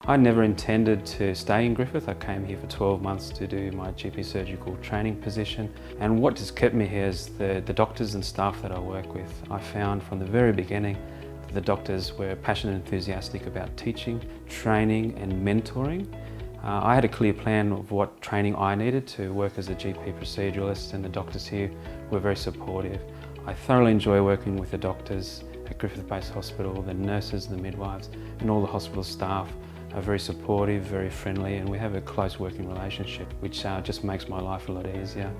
I never intended to stay in Griffith. I came here for 12 months to do my GP surgical training position, and what has kept me here is the doctors and staff that I work with. I found from the very beginning that the doctors were passionate and enthusiastic about teaching, training and mentoring. I had a clear plan of what training I needed to work as a GP proceduralist, and the doctors here were very supportive. I thoroughly enjoy working with the doctors at Griffith Base Hospital, the nurses, the midwives and all the hospital staff are very supportive, very friendly, and we have a close working relationship, which just makes my life a lot easier.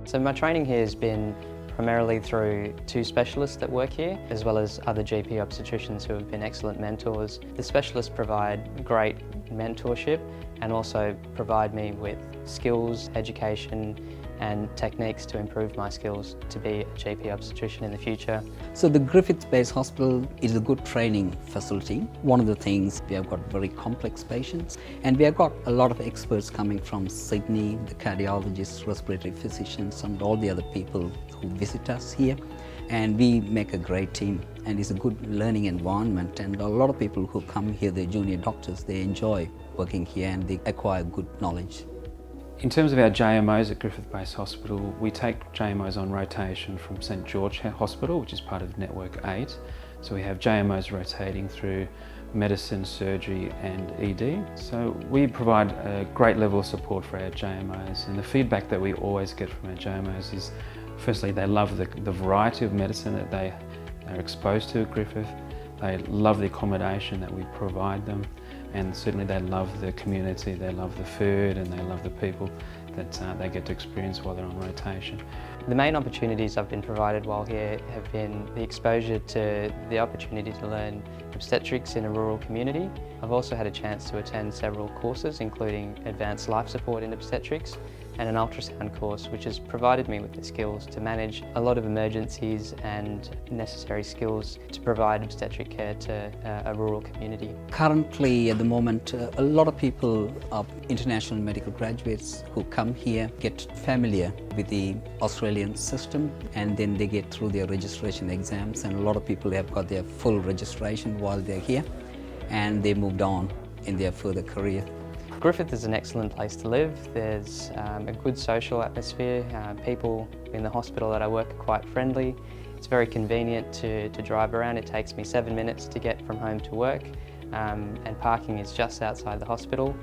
So my training here has been primarily through two specialists that work here, as well as other GP obstetricians who have been excellent mentors. The specialists provide great mentorship and also provide me with skills, education and techniques to improve my skills to be a GP obstetrician in the future. So the Griffith Base Hospital is a good training facility. One of the things, we have got very complex patients, and we have got a lot of experts coming from Sydney, the cardiologists, respiratory physicians and all the other people who visit us here. And we make a great team, and it's a good learning environment, and a lot of people who come here, the junior doctors, they enjoy working here and they acquire good knowledge. In terms of our JMOs at Griffith Base Hospital, we take JMOs on rotation from St George Hospital, which is part of Network 8. So we have JMOs rotating through medicine, surgery and ED. So we provide a great level of support for our JMOs, and the feedback that we always get from our JMOs is, firstly, they love the variety of medicine that they are exposed to at Griffith. They love the accommodation that we provide them, and certainly they love the community, they love the food and they love the people that they get to experience while they're on rotation. The main opportunities I've been provided while here have been the exposure to the opportunity to learn obstetrics in a rural community. I've also had a chance to attend several courses, including advanced life support in obstetrics and an ultrasound course, which has provided me with the skills to manage a lot of emergencies and necessary skills to provide obstetric care to a rural community. Currently, at the moment, a lot of people are international medical graduates who come here, get familiar with the Australian system, and then they get through their registration exams, and a lot of people have got their full registration while they're here, and they moved on in their further career. Griffith is an excellent place to live. There's a good social atmosphere. People in the hospital that I work are quite friendly. It's very convenient to drive around. It takes me 7 minutes to get from home to work, and parking is just outside the hospital.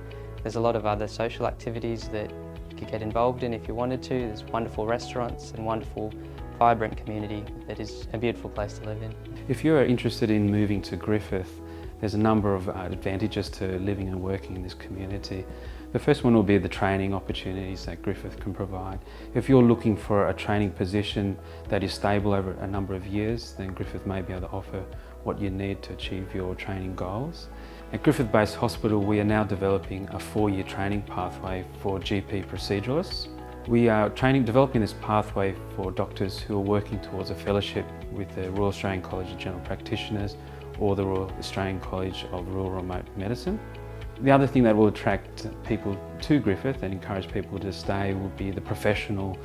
There's a lot of other social activities that you could get involved in if you wanted to. There's wonderful restaurants and wonderful, vibrant community that is a beautiful place to live in. If you're interested in moving to Griffith, there's a number of advantages to living and working in this community. The first one will be the training opportunities that Griffith can provide. If you're looking for a training position that is stable over a number of years, then Griffith may be able to offer what you need to achieve your training goals. At Griffith Base Hospital, we are now developing a 4-year training pathway for GP proceduralists. We are developing this pathway for doctors who are working towards a fellowship with the Royal Australian College of General Practitioners or the Royal Australian College of Rural Remote Medicine. The other thing that will attract people to Griffith and encourage people to stay will be the professional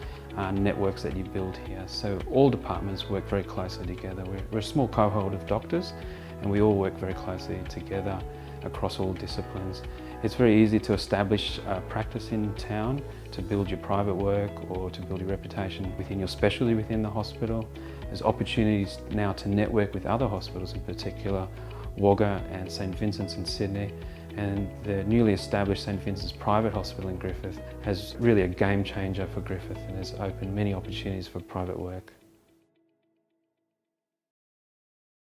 networks that you build here. So all departments work very closely together. We're a small cohort of doctors, and we all work very closely together across all disciplines. It's very easy to establish a practice in town, to build your private work or to build your reputation within your specialty within the hospital. There's opportunities now to network with other hospitals, in particular Wagga and St Vincent's in Sydney, and the newly established St Vincent's Private Hospital in Griffith has really a game changer for Griffith and has opened many opportunities for private work.